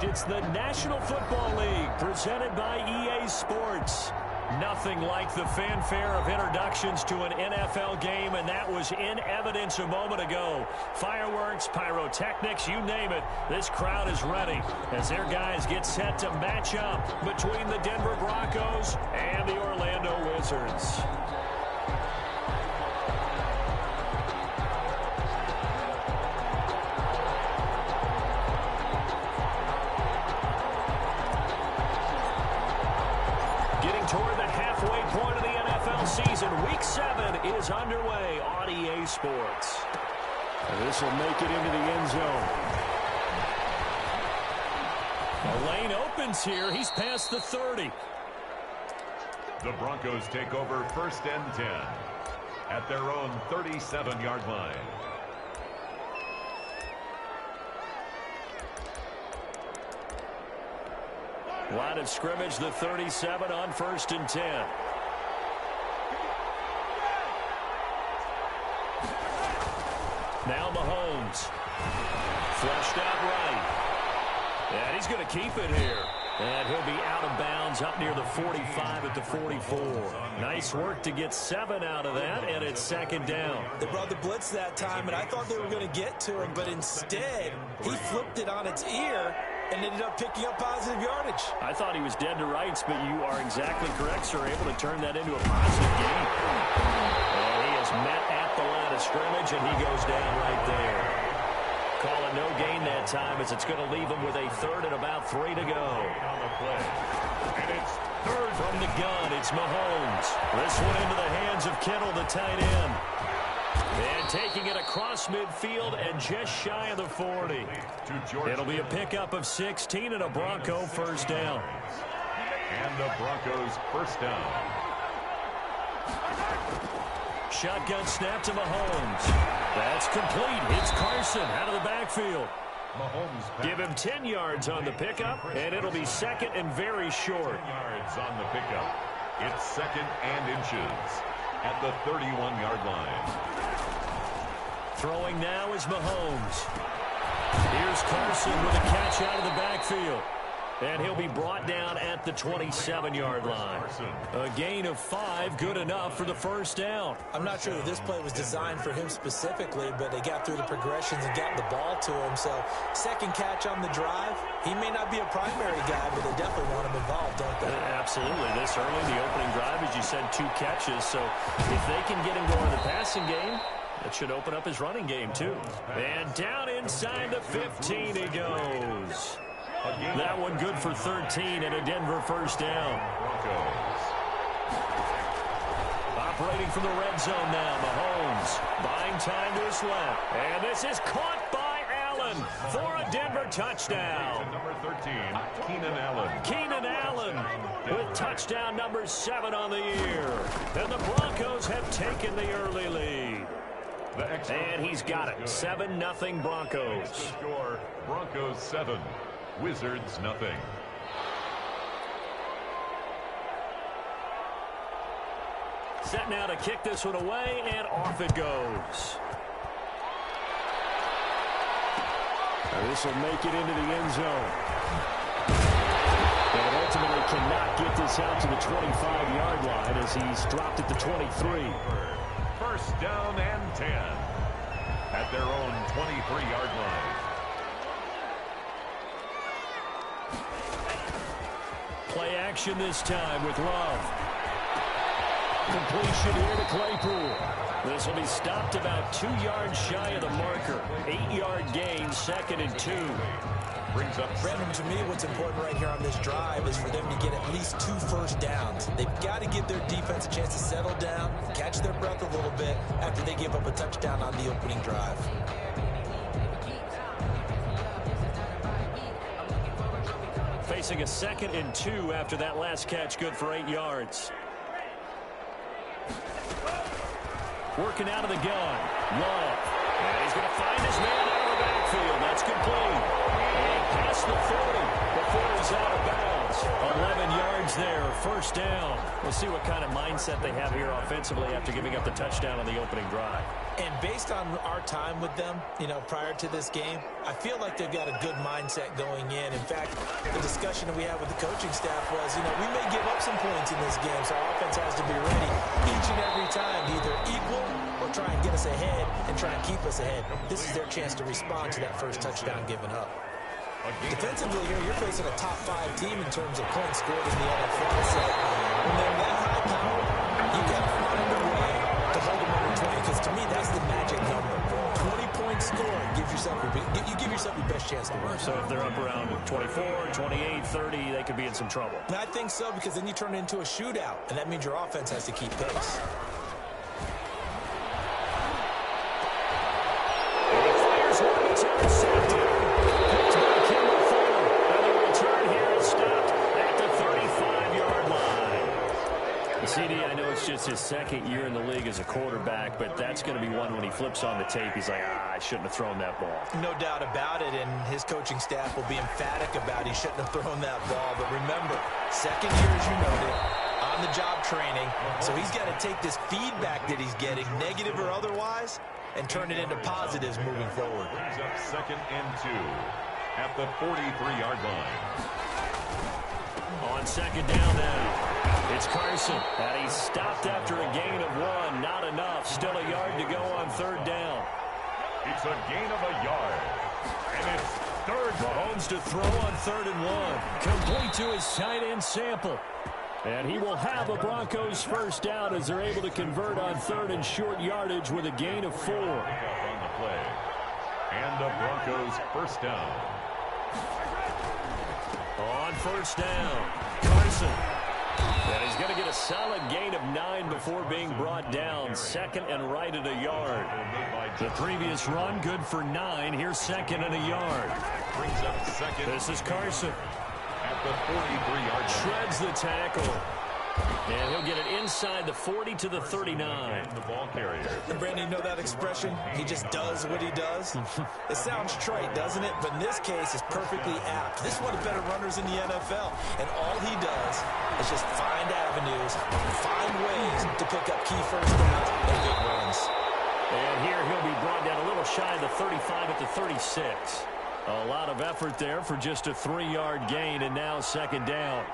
It's the National Football League presented by EA Sports. Nothing like the fanfare of introductions to an NFL game, and that was in evidence a moment ago. Fireworks, pyrotechnics, you name it. This crowd is ready as their guys get set to match up between the Denver Broncos and the Orlando Wizards. Toward the halfway point of the NFL season. Week 7 is underway on EA Sports. And this will make it into the end zone. The lane opens here. He's past the 30. The Broncos take over 1st and 10 at their own 37-yard line. Line of scrimmage, the 37 on 1st and 10. Now Mahomes. Flushed out right. And he's going to keep it here. And he'll be out of bounds up near the 45 at the 44. Nice work to get 7 out of that, and it's 2nd down. They brought the blitz that time, and I thought they were going to get to him, but instead he flipped it on its ear and ended up picking up positive yardage. I thought he was dead to rights, but you are exactly correct, sir. Able to turn that into a positive gain. And he is met at the line of scrimmage, and he goes down right there. Call it no gain that time, as it's going to leave him with a 3rd and about 3 to go. On the play. And it's 3rd from the gun. It's Mahomes. This one into the hands of Kittle, the tight end. And taking it across midfield and just shy of the 40. It'll be a pickup of 16 and a Bronco 1st down. And the Broncos 1st down. Shotgun snap to Mahomes. That's complete. It's Carson out of the backfield. Mahomes give him 10 yards on the pickup, and it'll be 2nd and very short. 10 yards on the pickup. It's 2nd and inches at the 31-yard line. Throwing now is Mahomes. Here's Carson with a catch out of the backfield. And he'll be brought down at the 27-yard line. A gain of 5, good enough for the 1st down. I'm not sure that this play was designed for him specifically, but they got through the progressions and got the ball to him. So 2nd catch on the drive. He may not be a primary guy, but they definitely want him involved, don't they? Absolutely. This early in the opening drive, as you said, 2 catches. So if they can get him going in the passing game, that should open up his running game, too. And down inside the 15 he goes. That one good for 13 and a Denver 1st down. Operating from the red zone now, Mahomes buying time to his left. And this is caught by Allen for a Denver touchdown. Number 13, Keenan Allen. Keenan Allen with touchdown number 7 on the year. And the Broncos have taken the early lead. And he's got it. 7-0 Broncos. Score, Broncos 7. Wizards nothing. Set now to kick this one away, and off it goes. And this will make it into the end zone. And ultimately cannot get this out to the 25-yard line as he's dropped at the 23. 1st down and 10 at their own 23-yard line. Play action this time with Love. Completion here to Claypool. This will be stopped about 2 yards shy of the marker. 8-yard gain, 2nd and 2. Brings up Brandon, to me, what's important right here on this drive is for them to get at least 2 1st downs. They've got to give their defense a chance to settle down, catch their breath a little bit after they give up a touchdown on the opening drive. Facing a 2nd and 2 after that last catch, good for 8 yards. Working out of the gun. Love. And he's going to find his man out of the backfield. That's complete. And past the 40 before he's out of bounds. 11 yards there, first down. We'll see what kind of mindset they have here offensively after giving up the touchdown on the opening drive. And based on our time with them, prior to this game, I feel like they've got a good mindset going in. In fact, the discussion that we had with the coaching staff was, we may give up some points in this game, so our offense has to be ready each and every time to either equal or try and get us ahead and try and keep us ahead. This is their chance to respond to that first touchdown given up. Defensively here, you're facing a top 5 team in terms of points scored in the NFL. So when they're that high powered, you got to find a way to hold them under 20, because to me, that's the magic number. 20 points scored gives yourself you give yourself your best chance to win. So if they're up around 24, 28, 30, they could be in some trouble. And I think so, because then you turn it into a shootout, and that means your offense has to keep pace. CD, I know it's just his second year in the league as a quarterback, but that's going to be one when he flips on the tape, he's like, I shouldn't have thrown that ball. No doubt about it, and his coaching staff will be emphatic about he shouldn't have thrown that ball. But remember, second year, as you noted, on-the-job training, so he's got to take this feedback that he's getting, negative or otherwise, and turn it into positives moving forward. Brings up 2nd and 2 at the 43-yard line. On 2nd down now. It's Carson, and he's stopped after a gain of 1. Not enough. Still a yard to go on 3rd down. It's a gain of a yard. And it's 3rd. Mahomes to throw on 3rd and 1. Complete to his tight end Sample. And he will have a Broncos first down as they're able to convert on 3rd and short yardage with a gain of 4. On the play. And the Broncos first down. On 1st down, Carson. And he's going to get a solid gain of 9 before being brought down. 2nd and right at a yard. The previous run, good for 9. Here's 2nd and a yard. Brings up 2nd. This is Carson. At the 43-yard line. Shreds the tackle. And he'll get it inside the 40 to the 39. The ball carrier. And Brandon, you know that expression? He just does what he does. It sounds trite, doesn't it? But in this case, it's perfectly apt. This is one of the better runners in the NFL. And all he does is just find avenues, find ways to pick up key first downs and big runs. And here he'll be brought down a little shy of the 35 at the 36. A lot of effort there for just a 3-yard gain, and now 2nd down.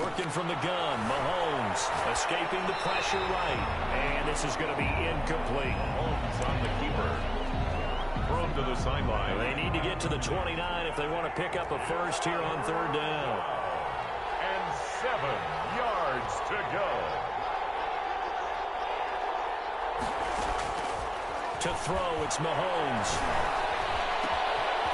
Working from the gun, Mahomes escaping the pressure right. And this is going to be incomplete. Mahomes on the keeper. Thrown to the sideline. They need to get to the 29 if they want to pick up a first here on 3rd down. And 7 yards to go. To throw, it's Mahomes.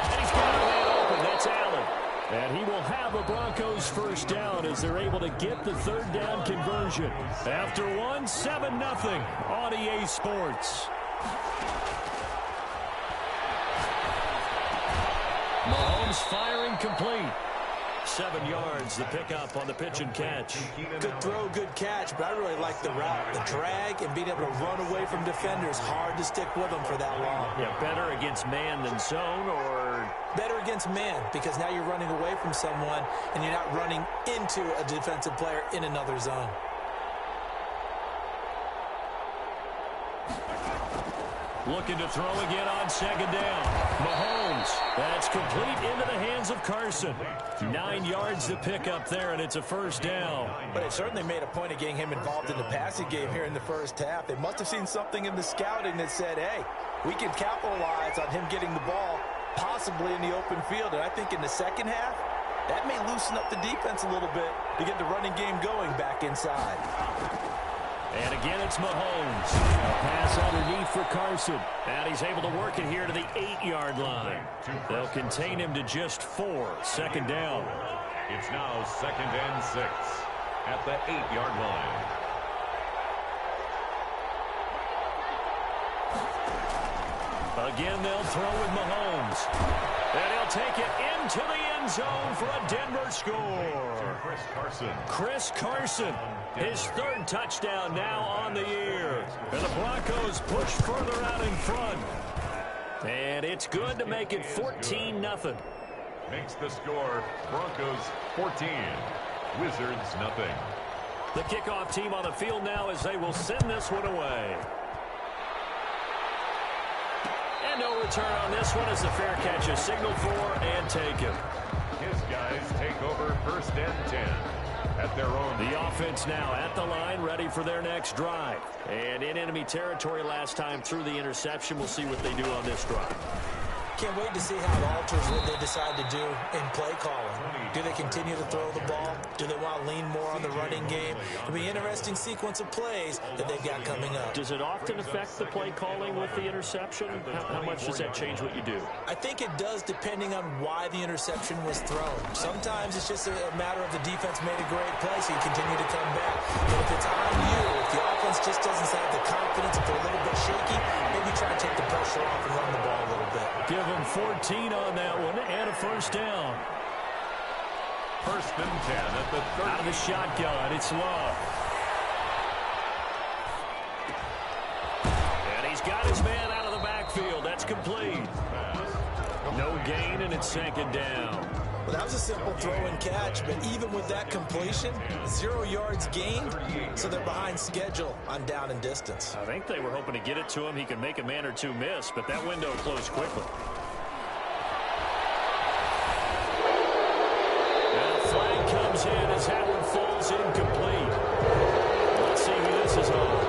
And he's got a man open. That's Allen. And he will have a Broncos first down as they're able to get the 3rd down conversion. After 1, 7-0 on EA Sports. Mahomes firing complete. 7 yards, the pickup on the pitch and catch. Good throw, good catch, but I really like the route. The drag and being able to run away from defenders. Hard to stick with them for that long. Yeah, better against man than zone, or? Better against man, because now you're running away from someone and you're not running into a defensive player in another zone. Looking to throw again on 2nd down. Mahomes. That's complete into the hands of Carson. 9 yards to pick up there, and it's a first down. But it certainly made a point of getting him involved in the passing game here in the first half. They must have seen something in the scouting that said, hey, we can capitalize on him getting the ball possibly in the open field. And I think in the second half, that may loosen up the defense a little bit to get the running game going back inside. And again, it's Mahomes. A pass underneath for Carson. And he's able to work it here to the 8-yard line. They'll contain him to just 4. 2nd down. It's now 2nd and 6 at the 8-yard line. Again, they'll throw with Mahomes. And he'll take it into the end zone for a Denver score. Chris Carson, his 3rd touchdown now on the year. And the Broncos push further out in front. And it's good to make it 14-0. Makes the score Broncos 14, Wizards nothing. The kickoff team on the field now as they will send this one away. And no return on this one as the fair catch is signaled for and taken. His guys take over 1st and 10 at their own. The offense now at the line, ready for their next drive. And in enemy territory last time through the interception. We'll see what they do on this drive. Can't wait to see how it alters what they decide to do in play calling. Do they continue to throw the ball? Do they want to lean more on the running game? It'll be an interesting sequence of plays that they've got coming up. Does it often affect the play calling with the interception? How much does that change what you do? I think it does depending on why the interception was thrown. Sometimes it's just a matter of the defense made a great play, so you continue to come back. But if it's on you, if the offense just doesn't have the confidence, if they're a little bit shaky, maybe try to take the pressure off and run the ball a little bit. Give them 14 on that one and a first down. 1st and 10 at the 30. Out of the shotgun, it's Love. And he's got his man out of the backfield. That's complete. No gain, and it's 2nd down. Well, that was a simple throw and catch, but even with that completion, 0 yards gained, so they're behind schedule on down and distance. I think they were hoping to get it to him. He could make a man or two miss, but that window closed quickly. And a flag comes in as that one falls incomplete. Let's see who this is on.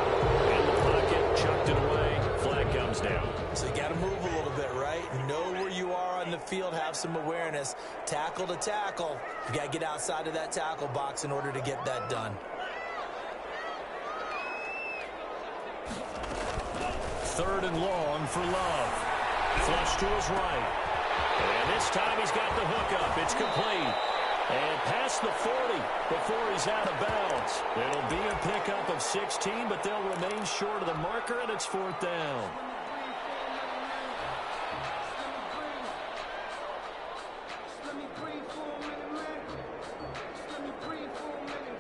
In the pocket, chucked it away. Flag comes down. So you got to move a little bit, right? Know where you are on the field, have some awareness. Tackle to tackle. You got to get outside of that tackle box in order to get that done. 3rd and long for Love. Flush to his right. And this time he's got the hook up. It's complete. And past the 40 before he's out of bounds. It'll be a pickup of 16, but they'll remain short of the marker, and it's 4th down.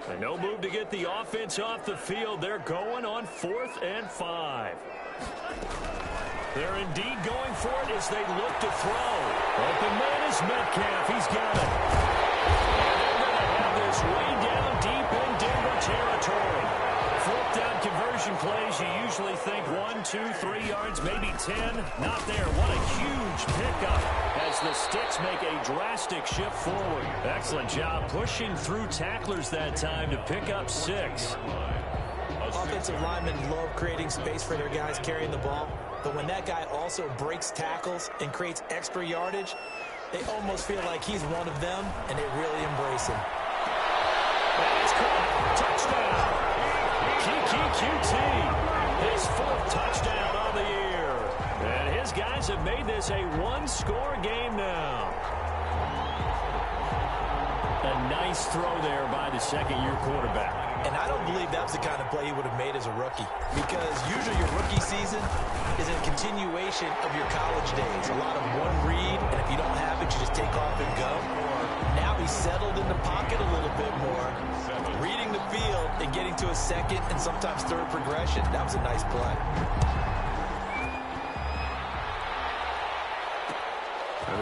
And no move to get the offense off the field. They're going on 4th and 5. They're indeed going for it as they look to throw. Open man is Metcalf. He's got it. And they're going to have this way down deep in Denver territory. 4th down conversion plays, you usually think 1, 2, 3 yards, maybe 10. Not there. What a huge pickup as the Sticks make a drastic shift forward. Excellent job pushing through tacklers that time to pick up 6. Offensive linemen love creating space for their guys carrying the ball, but when that guy also breaks tackles and creates extra yardage, they almost feel like he's one of them, and they really embrace him. And it's caught. Touchdown. QT. His 4th touchdown on the year. And his guys have made this a one-score game now. A nice throw there by the second-year quarterback. And I don't believe that was the kind of play he would have made as a rookie, because usually your rookie season is a continuation of your college days. A lot of one read, and if you don't have it, you just take off and go. Now he's settled in the pocket a little bit more, reading the field and getting to a 2nd and sometimes 3rd progression. That was a nice play.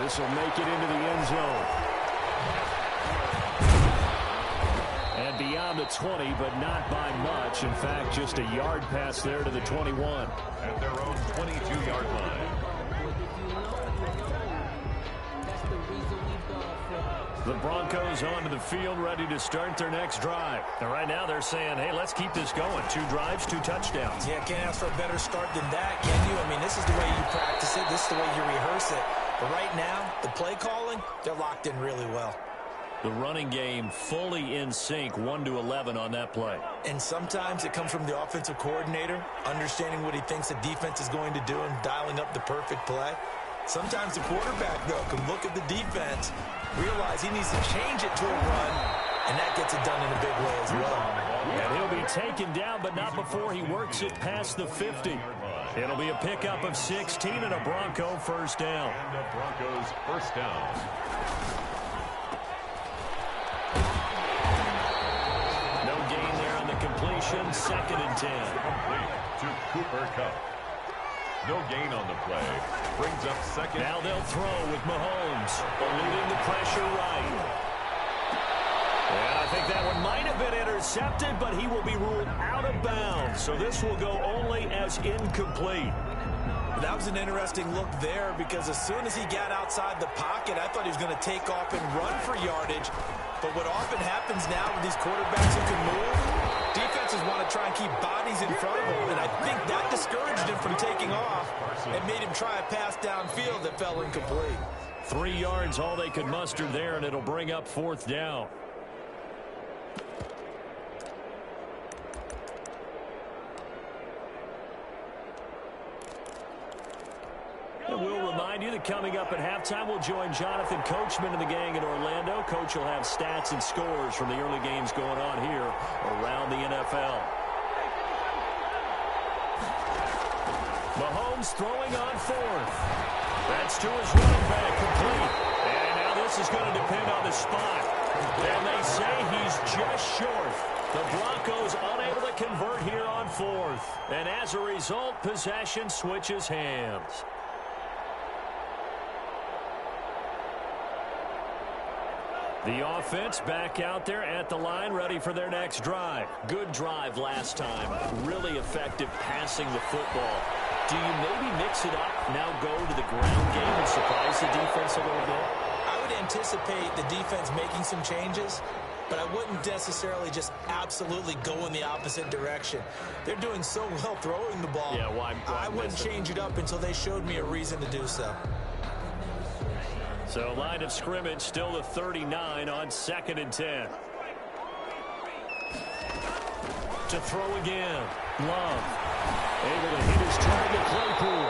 This will make it into the end zone. And beyond the 20, but not by much. In fact, just a yard pass there to the 21. At their own 22-yard line. The Broncos onto the field, ready to start their next drive. And right now they're saying, hey, let's keep this going. 2 drives, 2 touchdowns. Yeah, can't ask for a better start than that, can you? I mean, this is the way you practice it. This is the way you rehearse it. But right now, the play calling, they're locked in really well. The running game fully in sync, 1-11 on that play. And sometimes it comes from the offensive coordinator, understanding what he thinks the defense is going to do and dialing up the perfect play. Sometimes the quarterback, though, can look at the defense, realize he needs to change it to a run, and that gets it done in a big way as well. And he'll be taken down, but not before he works it past the 50. It'll be a pickup of 16 and a Bronco first down. And the Broncos first down. No gain there on the completion. 2nd and 10. Complete to Cooper Kupp. No gain on the play. Brings up second. Now they'll throw with Mahomes, eluding the pressure right. And I think that one might have been intercepted, but he will be ruled out of bounds. So this will go only as incomplete. That was an interesting look there because as soon as he got outside the pocket, I thought he was going to take off and run for yardage. But what often happens now with these quarterbacks who can move, defenses want to try and keep bodies in front of them. And I think that discouraged him from taking off and made him try a pass downfield that fell incomplete. 3 yards, all they could muster there, and it'll bring up 4th down. And we'll remind you that coming up at halftime, we'll join Jonathan Coachman and the gang in Orlando. Coach will have stats and scores from the early games going on here around the NFL. Mahomes throwing on 4th. That's to his running back, complete. And now this is going to depend on the spot. And they say he's just short. The Broncos unable to convert here on 4th. And as a result, possession switches hands. The offense back out there at the line, ready for their next drive. Good drive last time. Really effective passing the football. Do you maybe mix it up, now go to the ground game and surprise the defense a little bit? I would anticipate the defense making some changes, but I wouldn't necessarily just absolutely go in the opposite direction. They're doing so well throwing the ball. Yeah, why I wouldn't change it up until they showed me a reason to do so. So line of scrimmage still the 39 on 2nd and 10. To throw again. Love. Able to hit his target, Claypool.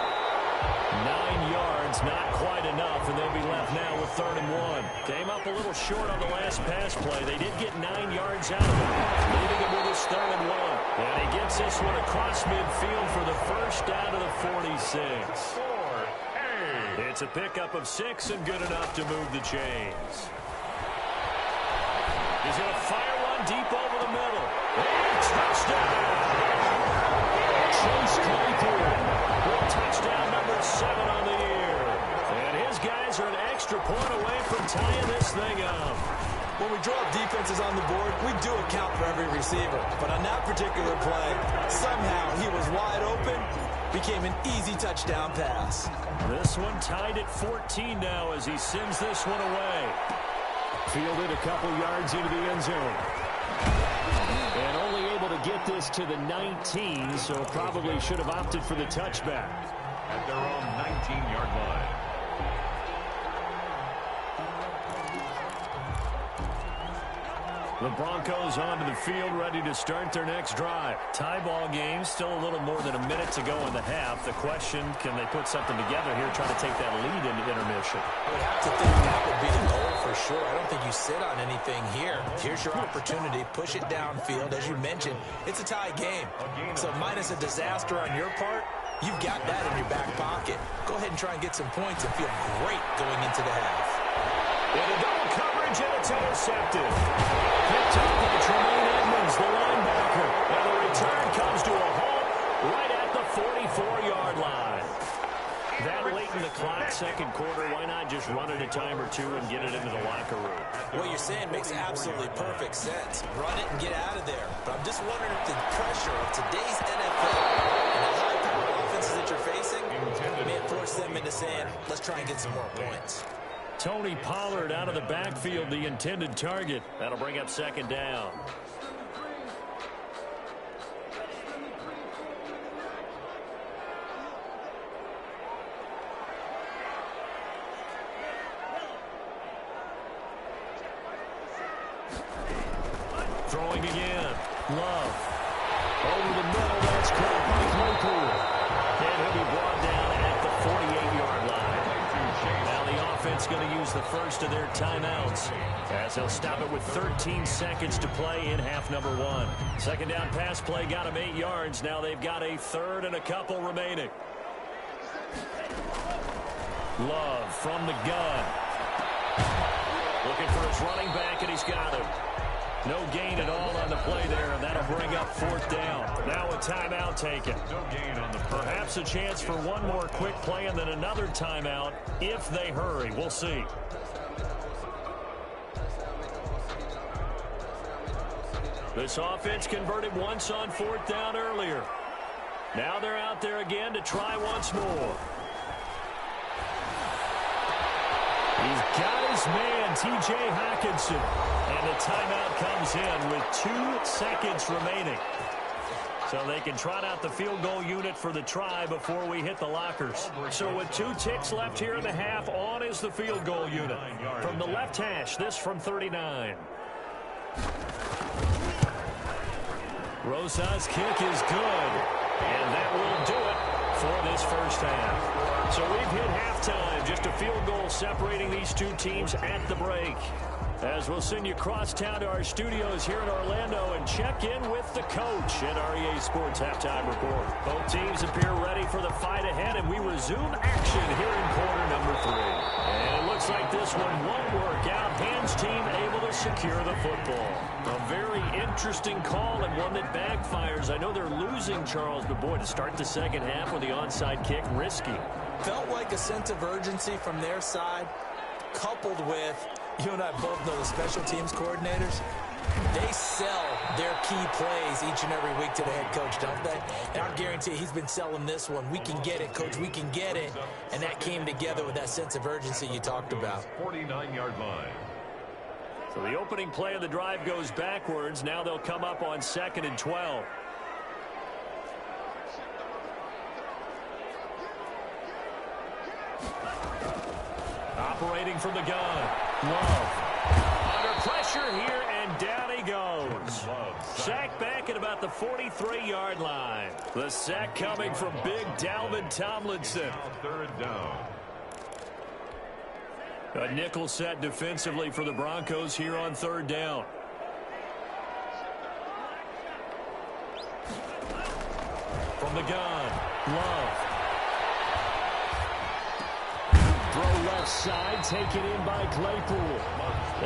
9 yards, not quite enough, and they'll be left now with 3rd and 1. Came up a little short on the last pass play. They did get 9 yards out of it, leaving him with his 3rd and 1. And he gets this one across midfield for the first down to the 46. It's a pickup of 6 and good enough to move the chains. He's going to fire one deep over the middle. And touchdown! Chase Claypool with touchdown number 7 on the year. And his guys are an extra point away from tying this thing up. When we draw up defenses on the board, we do account for every receiver. But on that particular play, somehow he was wide open, became an easy touchdown pass. This one tied at 14 now as he sends this one away. Fielded a couple yards into the end zone. And only able to get this to the 19, so probably should have opted for the touchback. At their own 19-yard line. The Broncos onto the field, ready to start their next drive. Tie ball game, still a little more than a minute to go in the half. The question, can they put something together here, try to take that lead into intermission? I would have to think that would be the goal for sure. I don't think you sit on anything here. Here's your opportunity. Push it downfield. As you mentioned, it's a tie game. So minus a disaster on your part, you've got that in your back pocket. Go ahead and try and get some points and feel great going into the half. And a double coverage, and it's intercepted. Picked up by Tremaine Edmonds, the linebacker. And the return comes to a halt right at the 44-yard line. That late in the clock, second quarter, why not just run it a time or two and get it into the locker room? What you're saying makes absolutely perfect sense. Run it and get out of there. But I'm just wondering if the pressure of today's NFL and the high-powered offenses that you're facing may force them into saying, let's try and get some more points. Tony Pollard out of the backfield, the intended target. That'll bring up 2nd down. Throwing again. Love. Over the middle, that's caught by Claypool. And he'll be brought down at the 48-yard line. Now the offense going to use the first of their timeouts as they'll stop it with 13 seconds to play in half number 1. Second down pass play got them 8 yards. Now they've got a 3rd and a couple remaining. Love from the gun. Looking for his running back, and he's got him. No gain at all on the play there, and that'll bring up 4th down. Now a timeout taken. No gain on the play. Perhaps a chance for one more quick play and then another timeout if they hurry. We'll see. This offense converted once on 4th down earlier. Now they're out there again to try once more. He's got his man, T.J. Hockenson. And the timeout comes in with 2 seconds remaining. So they can trot out the field goal unit for the try before we hit the lockers. So with 2 ticks left here in the half, on is the field goal unit. From the left hash, this from 39. Rosa's kick is good. And that will do it for this first half. So we've hit halftime. Just a field goal separating these 2 teams at the break. As we'll send you across town to our studios here in Orlando and check in with the coach at our EA Sports Halftime Report. Both teams appear ready for the fight ahead, and we resume action here in quarter number 3. And it looks like this one won't work out. Ham's team able to secure the football. A very interesting call and one that backfires. I know they're losing, Charles, but boy, to start the second half with the onside kick, risky. Felt like a sense of urgency from their side, coupled with, you and I both know the special teams coordinators, they sell their key plays each and every week to the head coach, don't they? And I guarantee he's been selling this one. We can get it, coach, we can get it. And that came together with that sense of urgency you talked about. 49-yard line. So the opening play of the drive goes backwards. Now they'll come up on 2nd and 12. Operating from the gun. Love. Under pressure here, and down he goes. Sack back at about the 43-yard line. The sack coming from big Dalvin Tomlinson. 3rd down. A nickel set defensively for the Broncos here on 3rd down. From the gun, Love. Throw left side, taken in by Claypool.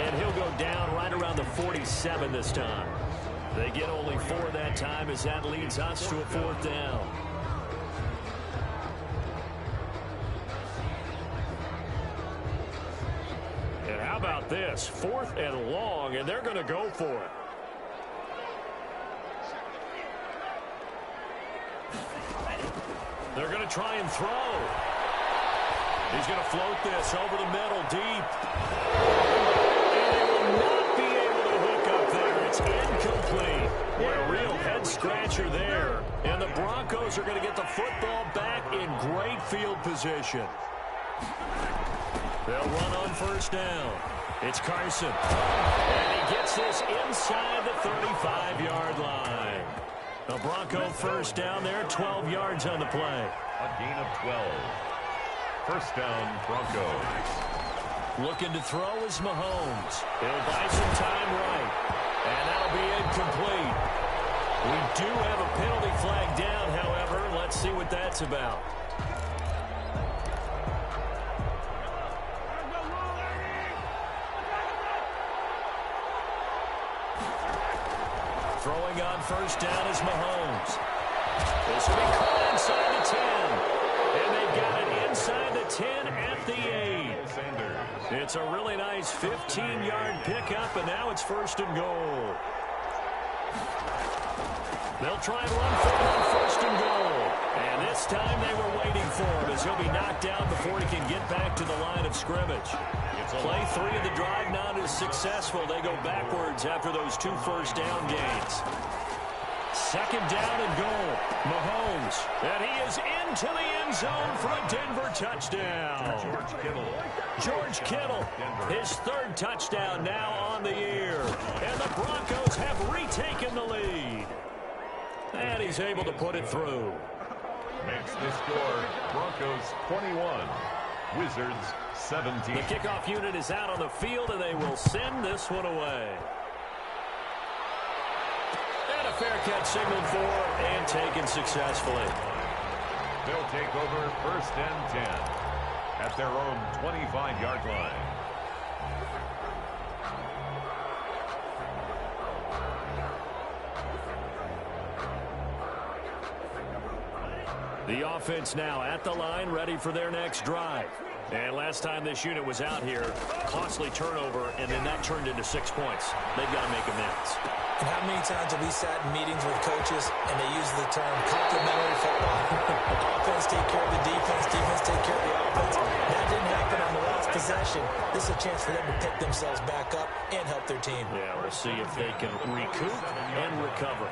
And he'll go down right around the 47 this time. They get only 4 that time as that leads us to a 4th down. And how about this? 4th and long, and they're going to go for it. They're going to try and throw. He's going to float this over the middle, deep. And they will not be able to hook up there. It's incomplete. What a real head-scratcher there. And the Broncos are going to get the football back in great field position. They'll run on 1st down. It's Carson. And he gets this inside the 35-yard line. The Bronco 1st down there, 12 yards on the play. A gain of 12. 1st down, Broncos. Looking to throw is Mahomes. He'll buy some time right. And that'll be incomplete. We do have a penalty flag down, however. Let's see what that's about. Throwing on 1st down is Mahomes. This will be caught inside the 10. And they've got it inside the 10 at the 8. It's a really nice 15-yard pickup, and now it's 1st and goal. They'll try and run for it on 1st and goal. And this time they were waiting for him as he'll be knocked down before he can get back to the line of scrimmage. Play 3 of the drive not as successful. They go backwards after those 2 1st down gains. 2nd down and goal. Mahomes. And he is into the end zone for a Denver touchdown. George Kittle. His 3rd touchdown now on the year. And the Broncos have retaken the lead. And he's able to put it through. Makes the score Broncos 21. Wizards 17. The kickoff unit is out on the field, and they will send this one away. And a fair catch signaled for and taken successfully. They'll take over 1st and 10 at their own 25-yard line. The offense now at the line, ready for their next drive. And last time this unit was out here, costly turnover, and then that turned into 6 points. They've got to make amends. And how many times have we sat in meetings with coaches and they use the term complementary football? Offense take care of the defense, defense take care of the offense. That didn't happen on the last possession. This is a chance for them to pick themselves back up and help their team. Yeah, we'll see if they can recoup and recover.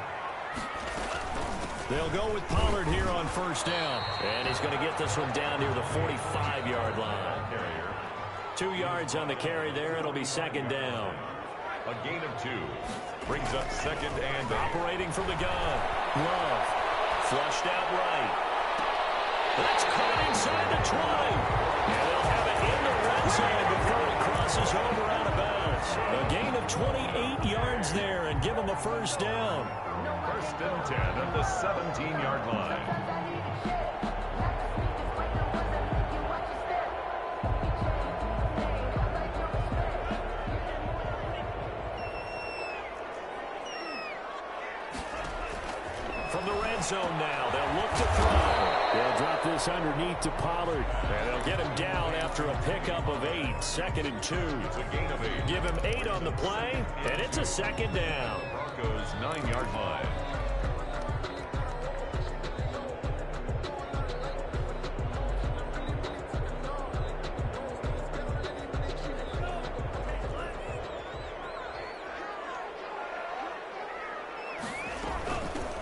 They'll go with Pollard here on first down. And he's going to get this one down near the 45-yard line. 2 yards on the carry there. It'll be second down. A gain of 2. Brings up second and 8. Operating from the gun. Love. Flushed out right. That's caught inside the 20. And they'll have it in the red zone before it crosses over out of bounds. A gain of 28 yards there and give them a first down. First and 10 at the 17-yard line. From the red zone now, they'll look to throw. They'll drop this underneath to Pollard. And they'll get him down after a pickup of 8. Second and 2. It's a gain of 8. Give him 8 on the play, and it's a second down. Broncos 9-yard line.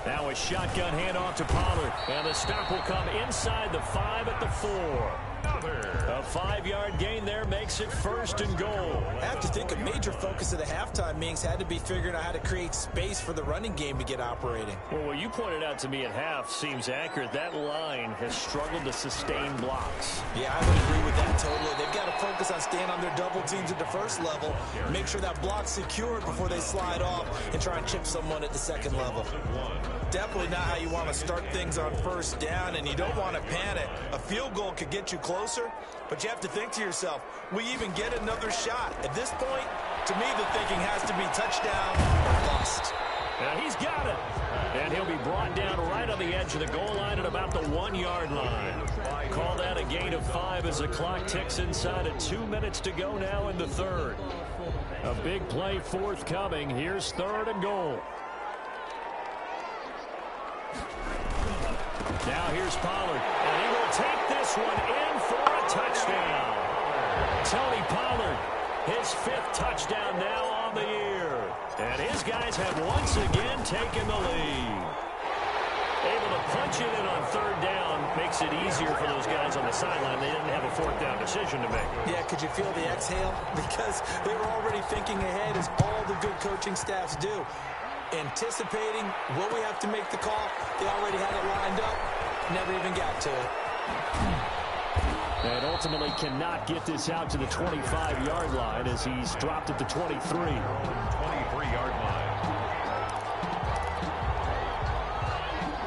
Now a shotgun handoff to Pollard. And the stop will come inside the 5 at the 4. A 5-yard gain there makes it first and goal. I have to think a major focus of the halftime meetings had to be figuring out how to create space for the running game to get operating. Well, what you pointed out to me at half seems accurate. That line has struggled to sustain blocks. Yeah, I would agree with that totally. They've got to focus on staying on their double teams at the first level, make sure that block's secured before they slide off and try and chip someone at the second level. Definitely not how you want to start things on first down, and you don't want to panic. A field goal could get you closer, but you have to think to yourself, will you even get another shot? At this point, to me, the thinking has to be touchdown or bust. And he's got it. And he'll be brought down right on the edge of the goal line at about the 1-yard line. Call that a gain of 5 as the clock ticks inside at 2 minutes to go now in the third. A big play forthcoming. Here's third and goal. Now here's Pollard, and he will take this one in for a touchdown. Tony Pollard, his 5th touchdown now on the year. And his guys have once again taken the lead. Able to punch it in on third down makes it easier for those guys on the sideline. They didn't have a fourth down decision to make. Yeah, could you feel the exhale? Because they were already thinking ahead, as all the good coaching staffs do. Anticipating, will we have to make the call? They already had it lined up, never even got to it. And ultimately cannot get this out to the 25-yard line as he's dropped at the 23. 23-yard line.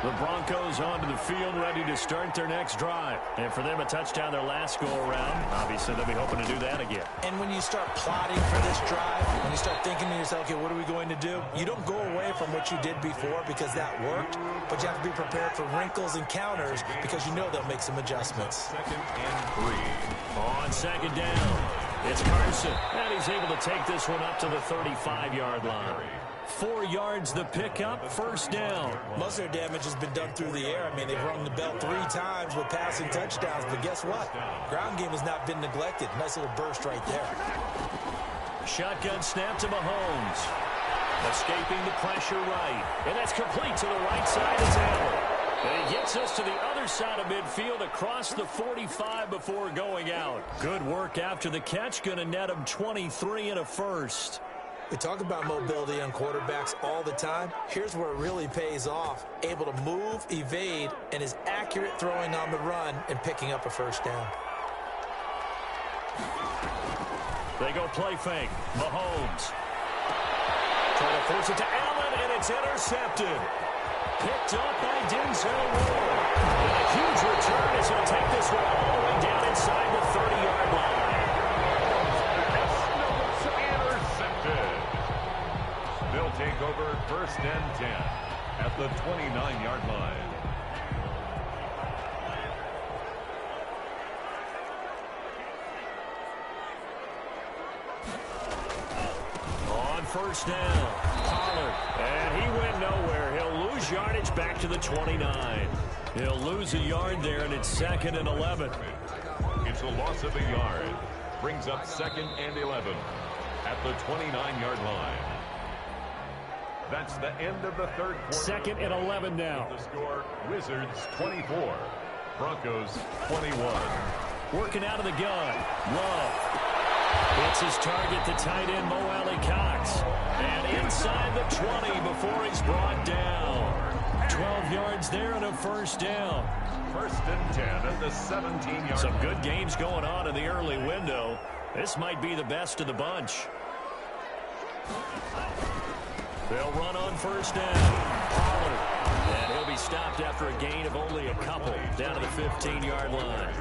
The Broncos onto the field, ready to start their next drive. And for them, a touchdown their last go-around. Obviously, they'll be hoping to do that again. And when you start plotting for this drive, when you start thinking to yourself, okay, what are we going to do? You don't go away from what you did before because that worked, but you have to be prepared for wrinkles and counters because you know they'll make some adjustments. Second and 3. On second down, it's Carson. And he's able to take this one up to the 35-yard line. 4 yards the pickup, first down. Most of their damage has been done through the air. I mean, they've rung the bell 3 times with passing touchdowns, but guess what? Ground game has not been neglected. Nice little burst right there. Shotgun snap to Mahomes. Escaping the pressure right. And that's complete to the right side is Allen. And he gets us to the other side of midfield across the 45 before going out. Good work after the catch. Going to net him 23 and a first. We talk about mobility on quarterbacks all the time. Here's where it really pays off. Able to move, evade, and is accurate throwing on the run and picking up a first down. They go play fake. Mahomes. Trying to force it to Allen, and it's intercepted. Picked up by Denzel Ward. And a huge return as he'll take this one all the way down inside the 30-yard line. They'll take over first and 10 at the 29-yard line. first down. Pollard, and he went nowhere. He'll lose yardage back to the 29. He'll lose a yard there, and it's 2nd and 11. It's a loss of a yard. Brings up 2nd and 11 at the 29-yard line. That's the end of the third quarter. 2nd and 11 now. The score, Wizards 24, Broncos 21. Working out of the gun. Love. It's his target, the tight end, Mo Alley Cox. And inside the 20 before he's brought down. 12 yards there and a first down. 1st and 10 at the 17-yard. Some good games going on in the early window. This might be the best of the bunch. They'll run on first down. Pollard. And he'll be stopped after a gain of only a couple down to the 15-yard line.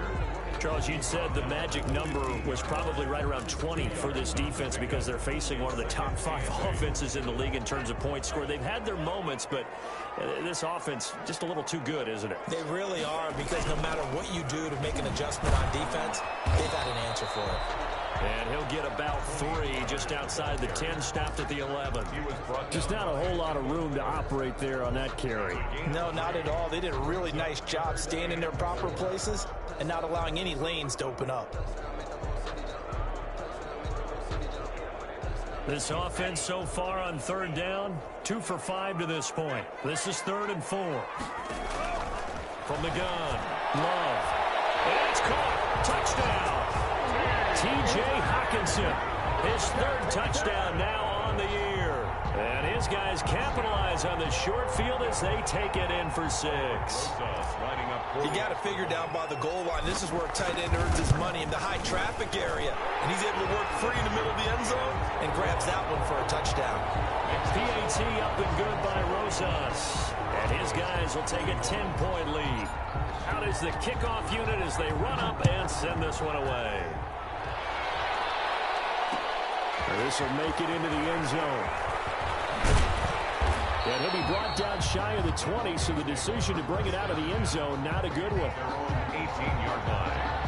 Charles, you'd said the magic number was probably right around 20 for this defense because they're facing one of the top 5 offenses in the league in terms of points scored. They've had their moments, but this offense just a little too good, isn't it? They really are, because no matter what you do to make an adjustment on defense, they've got an answer for it. And he'll get about 3 just outside the 10, stopped at the 11. Just not a whole lot of room to operate there on that carry. No, not at all. They did a really nice job staying in their proper places and not allowing any lanes to open up. This offense so far on 3rd down, 2 for 5 to this point. This is 3rd and 4. From the gun, Love. And it's caught. Touchdown. T.J. Hockenson, his 3rd touchdown now on the year. And his guys capitalize on the short field as they take it in for 6. You got to figure down by the goal line. This is where a tight end earns his money in the high traffic area. And he's able to work free in the middle of the end zone and grabs that one for a touchdown. PAT up and good by Rosas. And his guys will take a 10-point lead. Out is the kickoff unit as they run up and send this one away. This will make it into the end zone. And he'll be brought down shy of the 20, so the decision to bring it out of the end zone, not a good one. 18-yard line.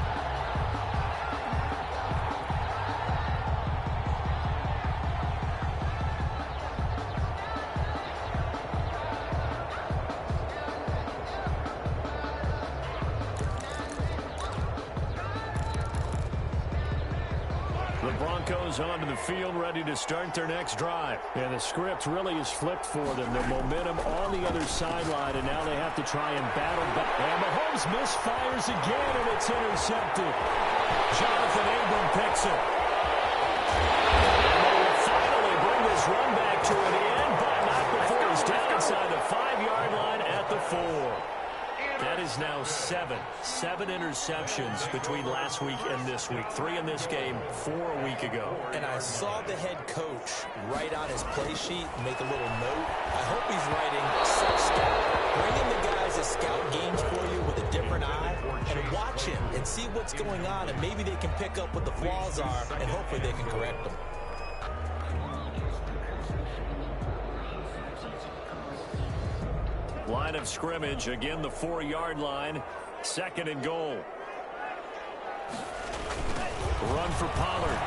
Broncos onto the field, ready to start their next drive. And the script really is flipped for them. The momentum on the other sideline, and now they have to try and battle back. And Mahomes misfires again, and it's intercepted. Jonathan Abram picks it. And they will finally bring this run back to an end, but not before he's down inside the 5-yard line at the 4. That is now 7 interceptions between last week and this week. 3 in this game, 4 a week ago. And I saw the head coach write on his play sheet, make a little note. I hope he's writing sub-scout. Bring in the guys that scout games for you with a different eye and watch him and see what's going on, and maybe they can pick up what the flaws are, and hopefully they can correct them. Line of scrimmage, again the 4-yard line, 2nd and goal. Run for Pollard.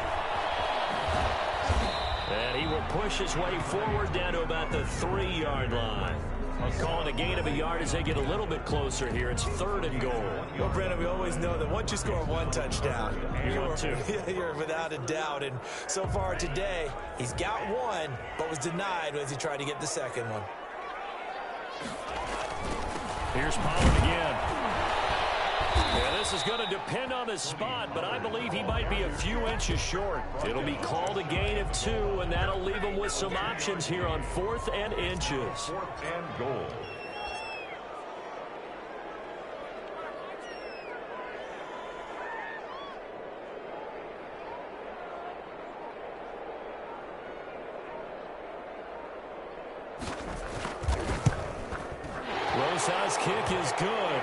And he will push his way forward down to about the 3-yard line. Calling a gain of a yard as they get a little bit closer here. It's 3rd and goal. Well, Brandon, we always know that once you score 1 touchdown, you're without a doubt. And so far today, he's got 1, but was denied as he tried to get the 2nd one. Here's Pollard again. Yeah, this is going to depend on his spot, but I believe he might be a few inches short. It'll be called a gain of 2, and that'll leave him with some options here on 4th and inches. 4th and goal. Rosas' kick is good.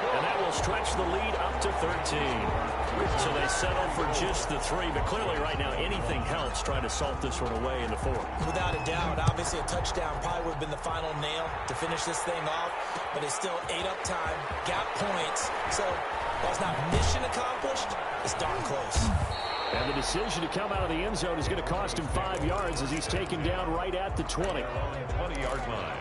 And that will stretch the lead up to 13. So they settle for just the 3. But clearly right now anything helps trying to salt this one away in the 4th. Without a doubt. Obviously a touchdown probably would have been the final nail to finish this thing off. But it's still ate up time. Got points. So while it's not mission accomplished, it's darn close. And the decision to come out of the end zone is going to cost him 5 yards as he's taken down right at the 20. 20-yard line.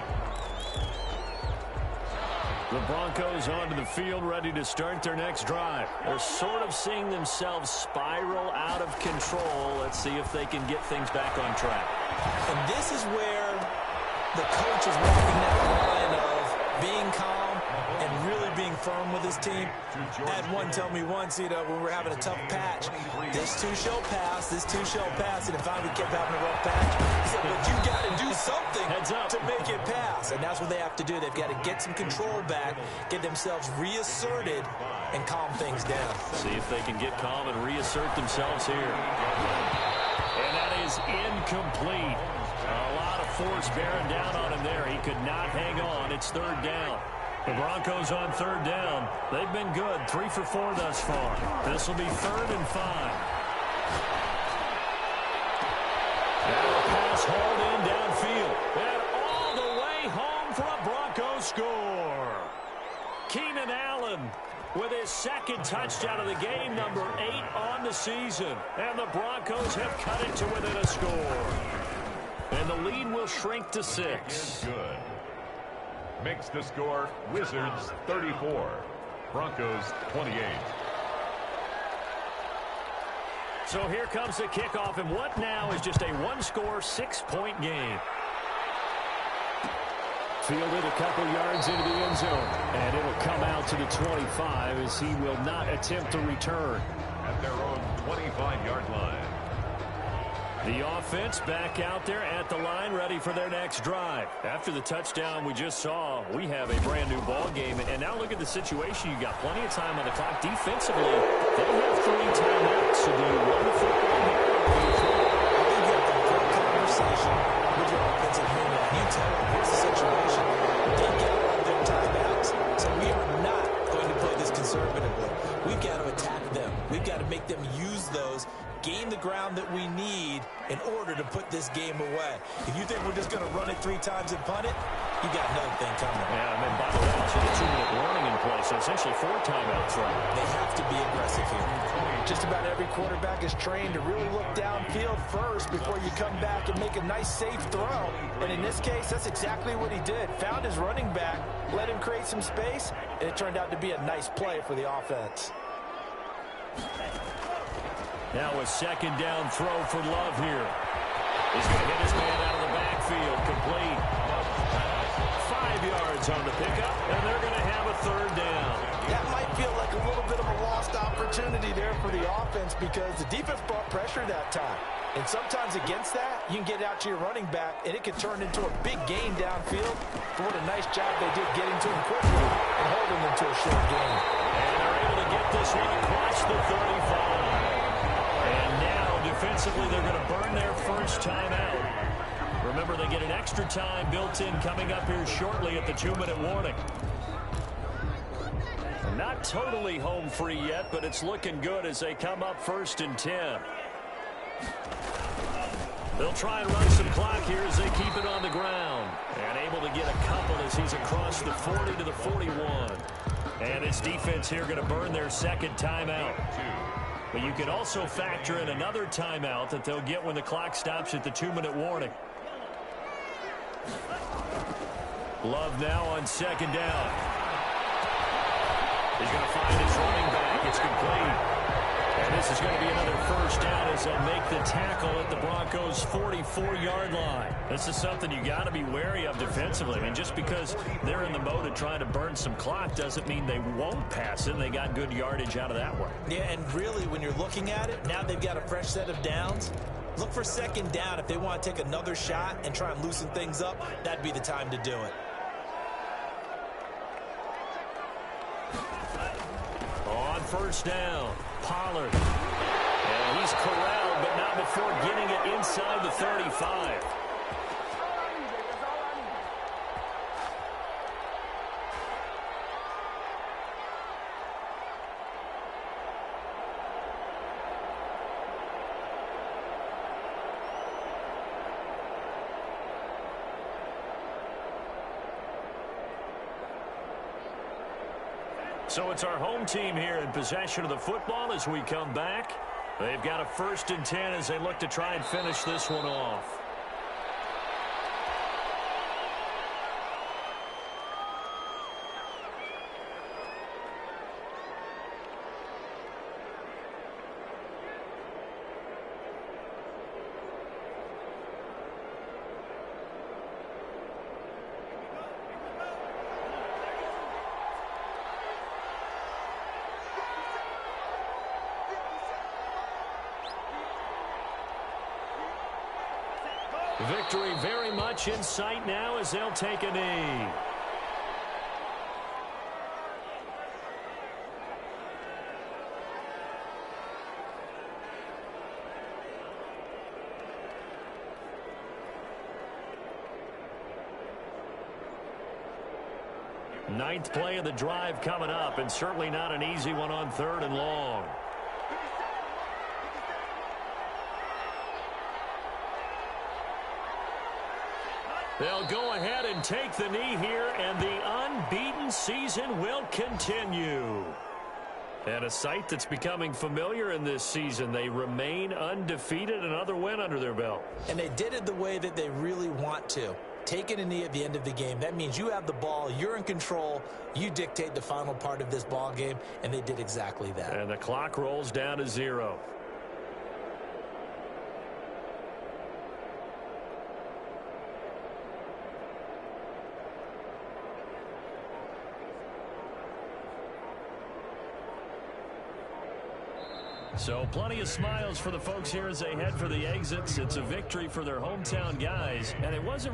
The Broncos onto the field, ready to start their next drive. They're sort of seeing themselves spiral out of control. Let's see if they can get things back on track. And this is where the coach is walking that line of being calm and really being firm with his team. I had one tell me once, when we're having a tough patch, this too shall pass, this too shall pass, and if I kept having a rough patch, he said, but you got to do something to make it pass. And that's what they have to do. They've got to get some control back, get themselves reasserted, and calm things down. See if they can get calm and reassert themselves here. And that is incomplete. A lot of force bearing down on him there. He could not hang on. It's third down. The Broncos on third down. They've been good. 3 for 4 thus far. This will be 3rd and 5. Now a pass hauled in downfield. And all the way home for a Broncos score. Keenan Allen with his 2nd touchdown of the game, number 8 on the season. And the Broncos have cut it to within a score. And the lead will shrink to 6. Good. Makes the score Wizards 34, Broncos 28. So here comes the kickoff, and what now is just a 1-score, 6-point game. Fielded a couple yards into the end zone, and it'll come out to the 25 as he will not attempt to return. At their own 25-yard line. The offense back out there at the line, ready for their next drive. After the touchdown we just saw, we have a brand new ball game. And now look at the situation. You got plenty of time on the clock. Defensively, they have 3 timeouts. So do you run the football here? I think you have to have a conversation with your offensive unit. You tell them, here's the situation. They get out of their timeouts, so we are not going to play this conservatively. We've got to attack them. We've got to make them use those, gain the ground that we need in order to put this game away. If you think we're just going to run it 3 times and punt it, you got another thing coming. Yeah, I mean, by the way, also the 2-minute warning in play, so essentially 4 timeouts, right? They have to be aggressive here. Just about every quarterback is trained to really look downfield first before you come back and make a nice, safe throw. And in this case, that's exactly what he did. Found his running back, let him create some space, and it turned out to be a nice play for the offense. Now a 2nd down throw for Love here. He's going to hit his man out of the backfield. Complete. 5 yards on the pickup, and they're going to have a 3rd down. That might feel like a little bit of a lost opportunity there for the offense because the defense brought pressure that time. And sometimes against that, you can get out to your running back, and it can turn into a big gain downfield. But what a nice job they did getting to him quickly and holding them to a short gain. And they're able to get this one across the 35. And now, defensively, they're going to burn their first timeout. Remember, they get an extra time built in coming up here shortly at the 2-minute warning. Not totally home free yet, but it's looking good as they come up 1st and 10. They'll try and run some clock here as they keep it on the ground. And able to get a couple as he's across the 40 to the 41. And this defense here going to burn their 2nd timeout. But you can also factor in another timeout that they'll get when the clock stops at the 2-minute warning. Love now on 2nd down. He's going to find his running back. It's complete. And this is going to be another 1st down as they'll make the tackle at the Broncos' 44-yard line. This is something you got to be wary of defensively. I mean, just because they're in the mode of trying to burn some clock doesn't mean they won't pass it. And they got good yardage out of that one. Yeah, and really, when you're looking at it, now they've got a fresh set of downs. Look for 2nd down. If they want to take another shot and try and loosen things up, that'd be the time to do it. On 1st down, Pollard. And he's corralled, but not before getting it inside the 35. So it's our home team here in possession of the football as we come back. They've got a 1st and 10 as they look to try and finish this one off. Victory very much in sight now as they'll take a knee. Ninth play of the drive coming up, and certainly not an easy one on 3rd and long. They'll go ahead and take the knee here, and the unbeaten season will continue. And a sight that's becoming familiar in this season. They remain undefeated, another win under their belt. And they did it the way that they really want to. Taking a knee at the end of the game. That means you have the ball, you're in control, you dictate the final part of this ball game, and they did exactly that. And the clock rolls down to 0. So plenty of smiles for the folks here as they head for the exits. It's a victory for their hometown guys, and it wasn't